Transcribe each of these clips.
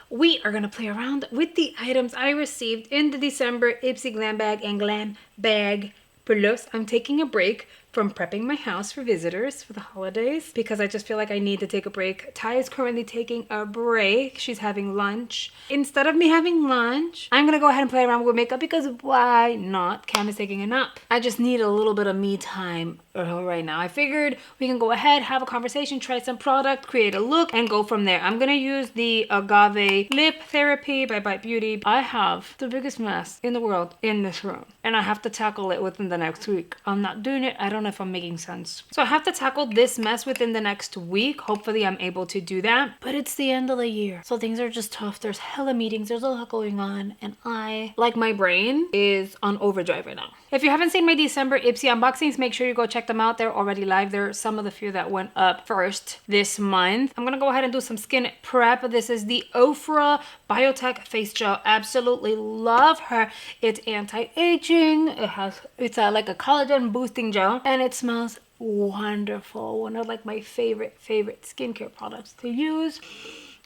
we are gonna play around with the items I received in the December Ipsy Glam Bag and Glam Bag Plus. I'm taking a break from prepping my house for visitors for the holidays because I just feel like I need to take a break. Ty is currently taking a break. She's having lunch. Instead of me having lunch, I'm gonna go ahead and play around with makeup because why not? Cam is taking a nap. I just need a little bit of me time right now. I figured we can go ahead, have a conversation, try some product, create a look, and go from there. I'm gonna use the Agave Lip Therapy by Bite Beauty. I have the biggest mess in the world in this room, and I have to tackle it within the next week. I'm not doing it. I don't know if I'm making sense. So I have to tackle this mess within the next week. Hopefully I'm able to do that. But it's the end of the year, so things are just tough. There's hella meetings. There's a lot going on, and my brain is on overdrive right now. If you haven't seen my December Ipsy unboxings, make sure you go check them out. They're already live. There are some of the few that went up first this month. I'm gonna go ahead and do some skin prep. This is the Ofra Biotech Face Gel. Absolutely love her. It's anti-aging. It's like a collagen boosting gel, and it smells wonderful. One of like my favorite skincare products to use.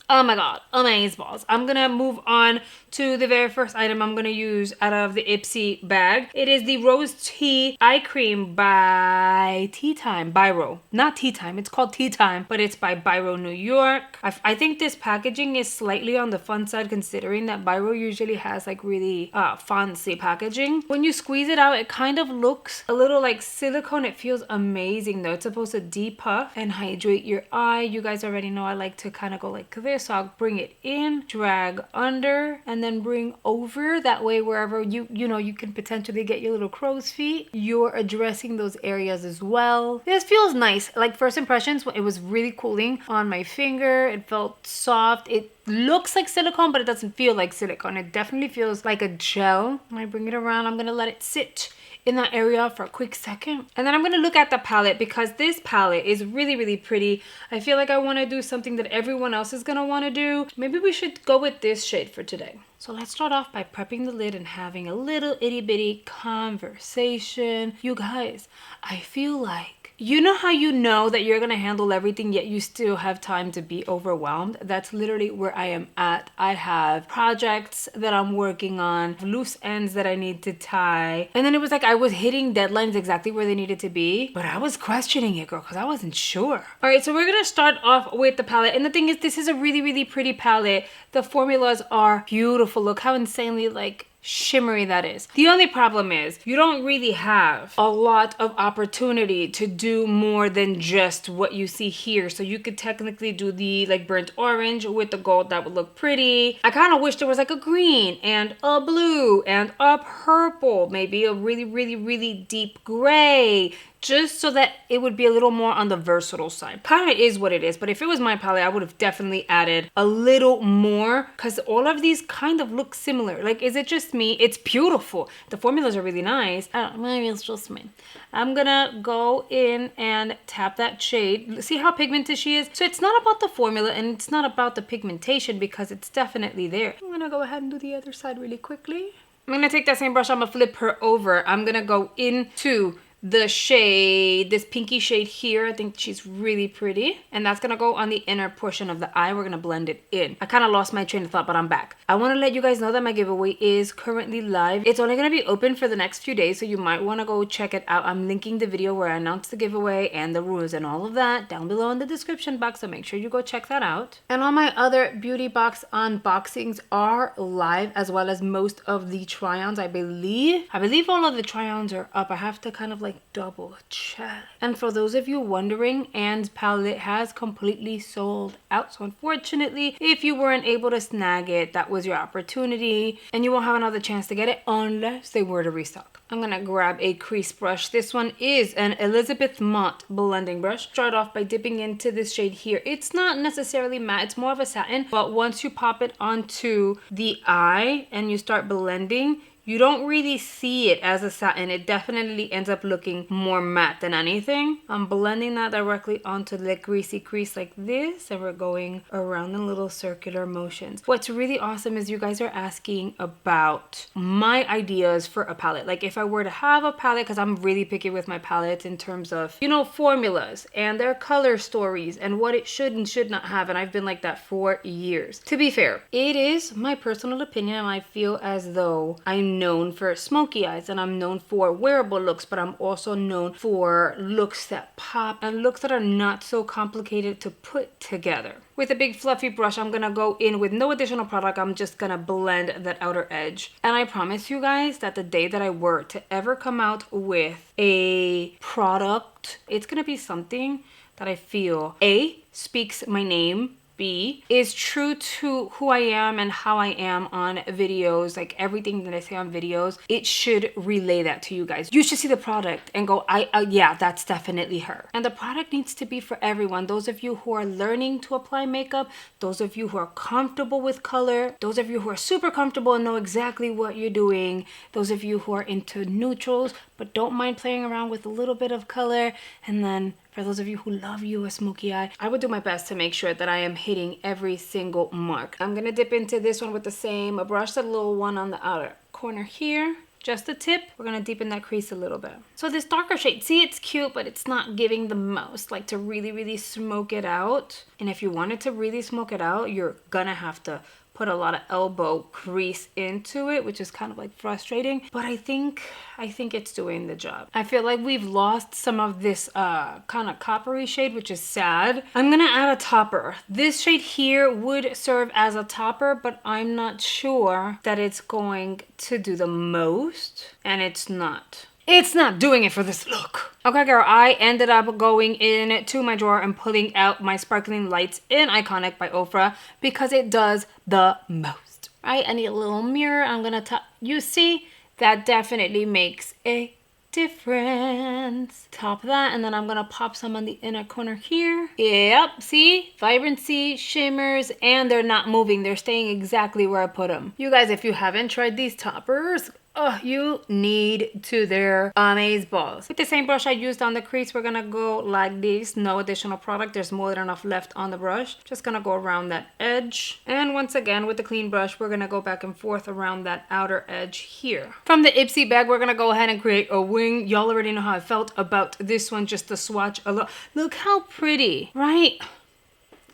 Oh my god, amazeballs. I'm gonna move on to the very first item I'm gonna use out of the Ipsy bag. It is the Rose Tea Eye Cream by Tea Time. Biro. Not Tea Time, it's called Tea Time, but it's by Biro New York. I think this packaging is slightly on the fun side considering that Biro usually has like really fancy packaging. When you squeeze it out, it kind of looks a little like silicone. It feels amazing though. It's supposed to depuff and hydrate your eye. You guys already know I like to kind of go like this. So I'll bring it in, drag under, and then bring over. That way wherever you can potentially get your little crow's feet, you're addressing those areas as well. This feels nice. Like first impressions, it was really cooling on my finger. It felt soft. It looks like silicone, but it doesn't feel like silicone. It definitely feels like a gel. When I bring it around, I'm gonna let it sit in that area for a quick second. And then I'm gonna look at the palette because this palette is really pretty. I feel like I wanna do something that everyone else is gonna wanna do. Maybe we should go with this shade for today. So let's start off by prepping the lid and having a little itty bitty conversation. You guys, I feel like, you know how you know that you're gonna handle everything yet you still have time to be overwhelmed? That's literally where I am at. I have projects that I'm working on, loose ends that I need to tie. And then it was like I was hitting deadlines exactly where they needed to be, but I was questioning it, girl, because I wasn't sure. All right, so we're gonna start off with the palette. And the thing is, this is a really pretty palette. The formulas are beautiful. Look how insanely like shimmery that is. The only problem is you don't really have a lot of opportunity to do more than just what you see here. So you could technically do the like burnt orange with the gold. That would look pretty. I kind of wish there was like a green and a blue and a purple, maybe a really deep gray, just so that it would be a little more on the versatile side. Palette is what it is, but if it was my palette, I would have definitely added a little more because all of these kind of look similar. Like, is it just me? It's beautiful. The formulas are really nice. I don't know, maybe it's just me. I'm gonna go in and tap that shade. See how pigmented she is? So it's not about the formula and it's not about the pigmentation because it's definitely there. I'm gonna go ahead and do the other side really quickly. I'm gonna take that same brush, I'm gonna flip her over. I'm gonna go into the shade, this pinky shade here. I think she's really pretty. And that's gonna go on the inner portion of the eye. We're gonna blend it in. I kind of lost my train of thought, but I'm back. I wanna let you guys know that my giveaway is currently live. It's only gonna be open for the next few days, so you might wanna go check it out. I'm linking the video where I announced the giveaway and the rules and all of that down below in the description box, so make sure you go check that out. And all my other beauty box unboxings are live, as well as most of the try-ons, I believe. all of the try-ons are up. I have to kind of like double check. And for those of you wondering, Anne's palette has completely sold out. So unfortunately, if you weren't able to snag it, that was your opportunity and you won't have another chance to get it unless they were to restock. I'm gonna grab a crease brush. This one is an Elizabeth Mott blending brush. Start off by dipping into this shade here. It's not necessarily matte, it's more of a satin, but once you pop it onto the eye and you start blending, You don't really see it as a satin. It definitely ends up looking more matte than anything. I'm blending that directly onto the greasy crease like this, and we're going around in little circular motions. What's really awesome is you guys are asking about my ideas for a palette. Like if I were to have a palette, because I'm really picky with my palettes in terms of, you know, formulas and their color stories and what it should and should not have. And I've been like that for years. To be fair, it is my personal opinion, and I feel as though I'm known for smoky eyes and I'm known for wearable looks, but I'm also known for looks that pop and looks that are not so complicated to put together. With a big fluffy brush, I'm gonna go in with no additional product. I'm just gonna blend that outer edge. And I promise you guys that the day that I were to ever come out with a product, it's gonna be something that I feel A, speaks my name, B, is true to who I am and how I am on videos. Like everything that I say on videos, it should relay that to you guys. You should see the product and go, yeah, that's definitely her. And the product needs to be for everyone. Those of you who are learning to apply makeup, those of you who are comfortable with color, those of you who are super comfortable and know exactly what you're doing, those of you who are into neutrals but don't mind playing around with a little bit of color, and then for those of you who love you a smoky eye, I would do my best to make sure that I am hitting every single mark. I'm gonna dip into this one with the same brush, that little one on the outer corner here. Just the tip, we're gonna deepen that crease a little bit. So this darker shade, see, it's cute, but it's not giving the most, like to really, really smoke it out. And if you wanted to really smoke it out, you're gonna have to put a lot of elbow crease into it, which is kind of like frustrating, but I think it's doing the job. I feel like we've lost some of this kind of coppery shade, which is sad. I'm gonna add a topper. This shade here would serve as a topper, but I'm not sure that it's going to do the most, and it's not. It's not doing it for this look. Okay, girl, I ended up going into my drawer and pulling out my Sparkling Lights in Iconic by Ofra because it does the most. Right, I need a little mirror. I'm gonna top. You see, that definitely makes a difference. Top that, and then I'm gonna pop some on the inner corner here. Yep, see? Vibrancy, shimmers, and they're not moving. They're staying exactly where I put them. You guys, if you haven't tried these toppers, oh, you need to. They're amaze balls. With the same brush I used on the crease, we're gonna go like this. No additional product. There's more than enough left on the brush. Just gonna go around that edge. And once again, with the clean brush, we're gonna go back and forth around that outer edge here. From the Ipsy bag, we're gonna go ahead and create a wing. Y'all already know how I felt about this one. Just the swatch alone. Look how pretty, right?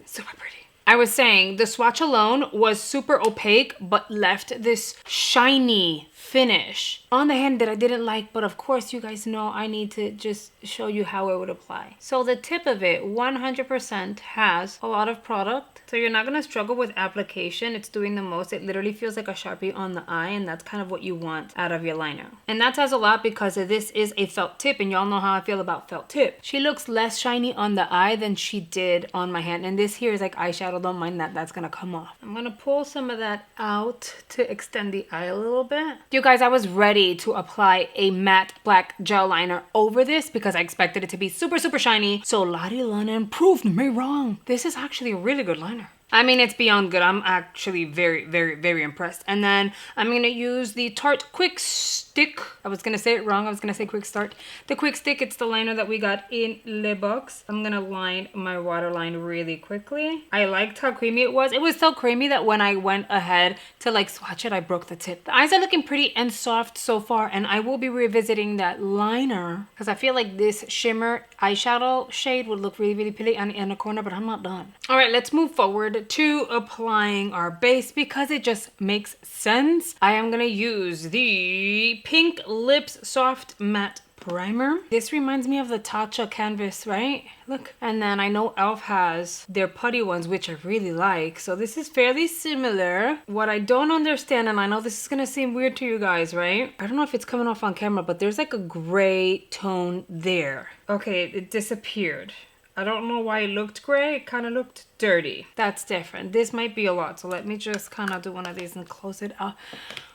Super pretty. I was saying the swatch alone was super opaque, but left this shiny finish on the hand that I didn't like, but of course you guys know I need to just show you how it would apply. So the tip of it 100% has a lot of product, so you're not gonna struggle with application. It's doing the most. It literally feels like a Sharpie on the eye, and that's kind of what you want out of your liner. And that says a lot because this is a felt tip, and y'all know how I feel about felt tip. She looks less shiny on the eye than she did on my hand, and this here is like eyeshadow. Don't mind that, that's gonna come off. I'm gonna pull some of that out to extend the eye a little bit. You guys, I was ready to apply a matte black gel liner over this because I expected it to be super, super shiny. So Lottie London proved me wrong. This is actually a really good liner. I mean, it's beyond good. I'm actually very, very, very impressed. And then I'm going to use the Tarte Quick Stick. I was going to say it wrong. I was going to say Quick Start. The Quick Stick, it's the liner that we got in Le Box. I'm going to line my waterline really quickly. I liked how creamy it was. It was so creamy that when I went ahead to like swatch it, I broke the tip. The eyes are looking pretty and soft so far, and I will be revisiting that liner because I feel like this shimmer eyeshadow shade would look really, really pretty on the inner corner, but I'm not done. All right, let's move forward to applying our base because it just makes sense. I am gonna use the Pink Lips Soft Matte Primer. This reminds me of the Tatcha canvas, right? Look. And then I know e.l.f. has their putty ones, which I really like. So this is fairly similar. What I don't understand, and I know this is gonna seem weird to you guys, right? I don't know if it's coming off on camera, but there's like a gray tone there. Okay, it disappeared. I don't know why it looked gray. It kind of looked dirty. That's different. This might be a lot. So let me just kind of do one of these and close it out.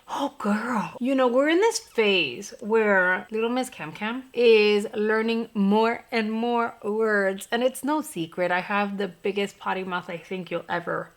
Oh, girl. You know, we're in this phase where little Miss Cam Cam is learning more and more words. And it's no secret. I have the biggest potty mouth I think you'll ever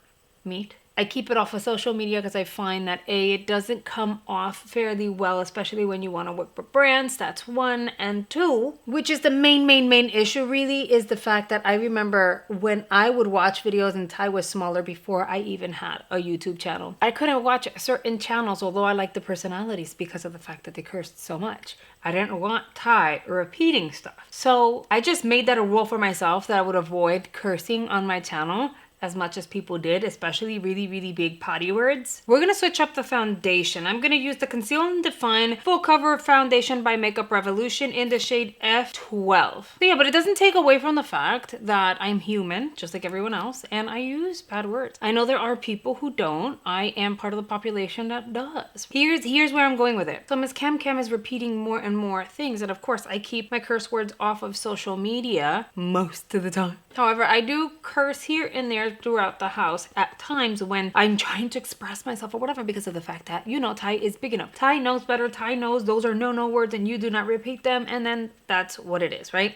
meet. I keep it off of social media because I find that A, it doesn't come off fairly well, especially when you want to work for brands. That's one. And two, which is the main issue really, is the fact that I remember when I would watch videos and Ty was smaller before I even had a YouTube channel. I couldn't watch certain channels, although I liked the personalities, because of the fact that they cursed so much. I didn't want Ty repeating stuff. So I just made that a rule for myself that I would avoid cursing on my channel as much as people did, especially really big potty words. We're gonna switch up the foundation. I'm gonna use the Conceal and Define Full Cover Foundation by Makeup Revolution in the shade F12. So yeah, but it doesn't take away from the fact that I'm human, just like everyone else, and I use bad words. I know there are people who don't. I am part of the population that does. Here's where I'm going with it. So Miss Cam is repeating more and more things, and of course I keep my curse words off of social media most of the time. However, I do curse here and there throughout the house at times when I'm trying to express myself or whatever, because of the fact that, you know, Ty is big enough. Ty knows better. Ty knows those are no words and you do not repeat them, and then that's what it is, right?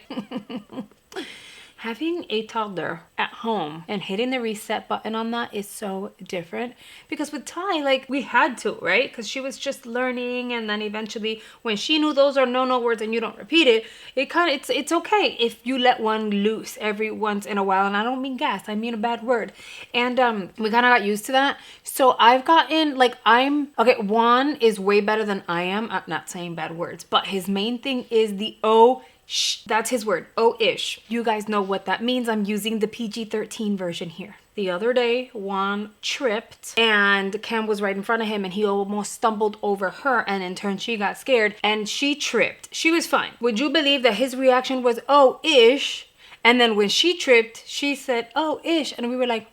Having a toddler at home and hitting the reset button on that is so different, because with Ty, like, we had to, right? Because she was just learning, and then eventually when she knew those are no words and you don't repeat it, it's okay if you let one loose every once in a while. And I don't mean gas, I mean a bad word. And we kind of got used to that. So I've gotten, like, Juan is way better than I am at not saying bad words, but his main thing is the that's his word, oh-ish. You guys know what that means. I'm using the PG-13 version here. The other day, Juan tripped and Cam was right in front of him and he almost stumbled over her, and in turn she got scared and she tripped. She was fine. Would you believe that his reaction was oh-ish? And then when she tripped, she said oh-ish, and we were like,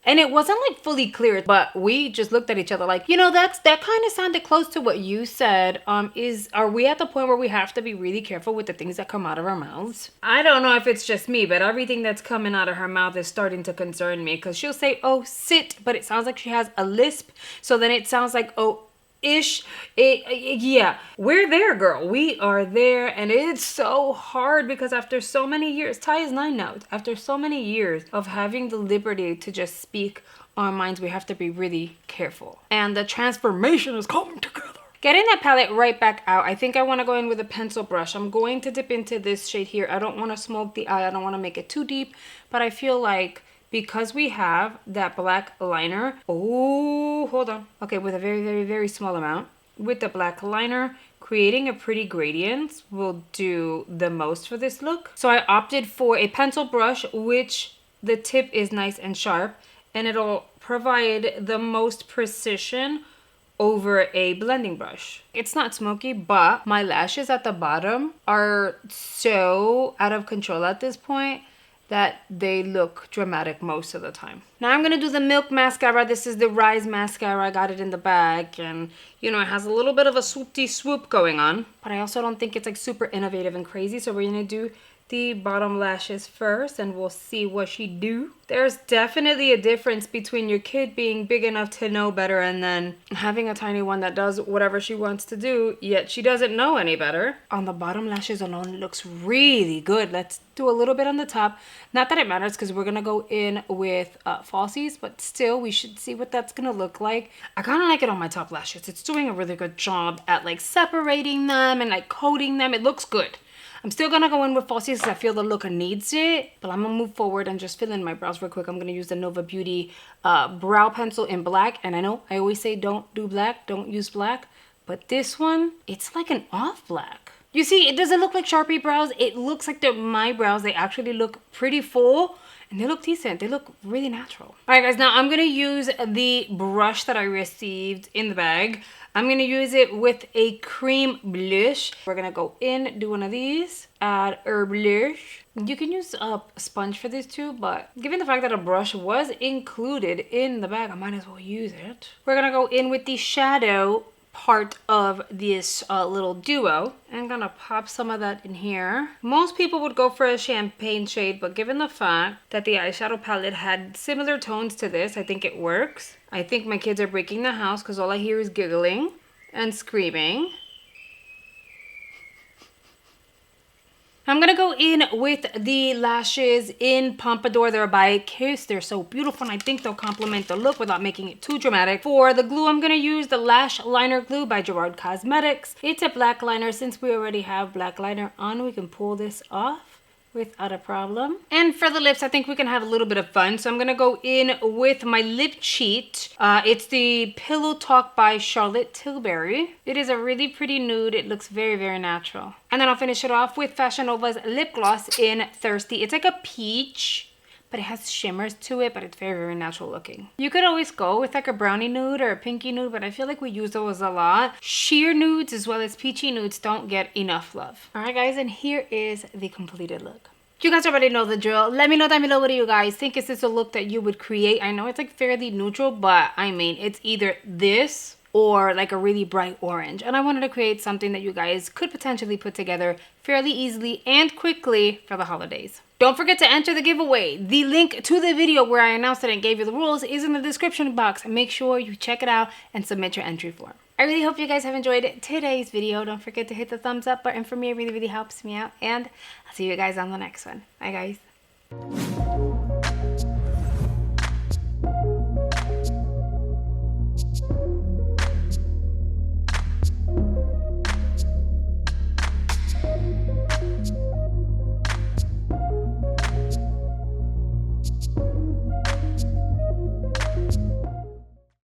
and it wasn't like fully clear, but we just looked at each other like, you know, that kind of sounded close to what you said. Are we at the point where we have to be really careful with the things that come out of our mouths? I don't know if it's just me, but everything that's coming out of her mouth is starting to concern me, because she'll say, oh, sit, but it sounds like she has a lisp. So then it sounds like, oh, ish. Yeah, we're there, girl. We are there, and it's so hard because after so many years, Ty is 9 now, after so many years of having the liberty to just speak our minds, we have to be really careful, and the transformation is coming together. Getting that palette right back out, I think I want to go in with a pencil brush. I'm going to dip into this shade here. I don't want to smoke the eye, I don't want to make it too deep, but I feel like because we have that black liner, oh, hold on. Okay, with a very small amount. With the black liner, creating a pretty gradient will do the most for this look. So I opted for a pencil brush, which the tip is nice and sharp, and it'll provide the most precision over a blending brush. It's not smoky, but my lashes at the bottom are so out of control at this point that they look dramatic most of the time. Now I'm going to do the Milk mascara. This is the Rise mascara. I got it in the bag, and you know, it has a little bit of a swoopty swoop going on, but I also don't think it's like super innovative and crazy. So we're going to do the bottom lashes first, and we'll see what she do. There's definitely a difference between your kid being big enough to know better and then having a tiny one that does whatever she wants to do, yet she doesn't know any better. On the bottom lashes alone, it looks really good. Let's do a little bit on the top. Not that it matters, because we're gonna go in with falsies, but still we should see what that's gonna look like. I kind of like it on my top lashes. It's doing a really good job at like separating them and like coating them. It looks good. I'm still gonna go in with falsies because I feel the look needs it, but I'm gonna move forward and just fill in my brows real quick. I'm gonna use the Nova Beauty brow pencil in black, and I know I always say don't do black, don't use black, but this one, it's like an off black. You see, it doesn't look like Sharpie brows. It looks like they're my brows. They actually look pretty full, and they look decent. They look really natural. All right, guys, now I'm gonna use the brush that I received in the bag. I'm gonna use it with a cream blush. We're gonna go in, do one of these, add a blush. You can use a sponge for this too, but given the fact that a brush was included in the bag, I might as well use it. We're gonna go in with the shadow part of this little duo. I'm gonna pop some of that in here. Most people would go for a champagne shade, but given the fact that the eyeshadow palette had similar tones to this, I think it works. I think my kids are breaking the house because all I hear is giggling and screaming. I'm gonna go in with the lashes in Pompadour. They're by Kiss. They're so beautiful, and I think they'll complement the look without making it too dramatic. For the glue, I'm gonna use the Lash Liner Glue by Gerard Cosmetics. It's a black liner. Since we already have black liner on, we can pull this off without a problem. And for the lips, I think we can have a little bit of fun. So I'm gonna go in with my lip cheat. It's the Pillow Talk by Charlotte Tilbury. It is a really pretty nude. It looks very, very natural. And then I'll finish it off with Fashion Nova's lip gloss in Thirsty. It's like a peach, but it has shimmers to it, but it's very, very natural looking. You could always go with like a brownie nude or a pinky nude, but I feel like we use those a lot. Sheer nudes as well as peachy nudes don't get enough love. All right, guys, and here is the completed look. You guys already know the drill. Let me know down below what do you guys think. Is this a look that you would create? I know it's like fairly neutral, but I mean, it's either this or like a really bright orange. And I wanted to create something that you guys could potentially put together fairly easily and quickly for the holidays. Don't forget to enter the giveaway. The link to the video where I announced it and gave you the rules is in the description box. Make sure you check it out and submit your entry form. I really hope you guys have enjoyed today's video. Don't forget to hit the thumbs up button for me. It really, really helps me out. And I'll see you guys on the next one. Bye, guys.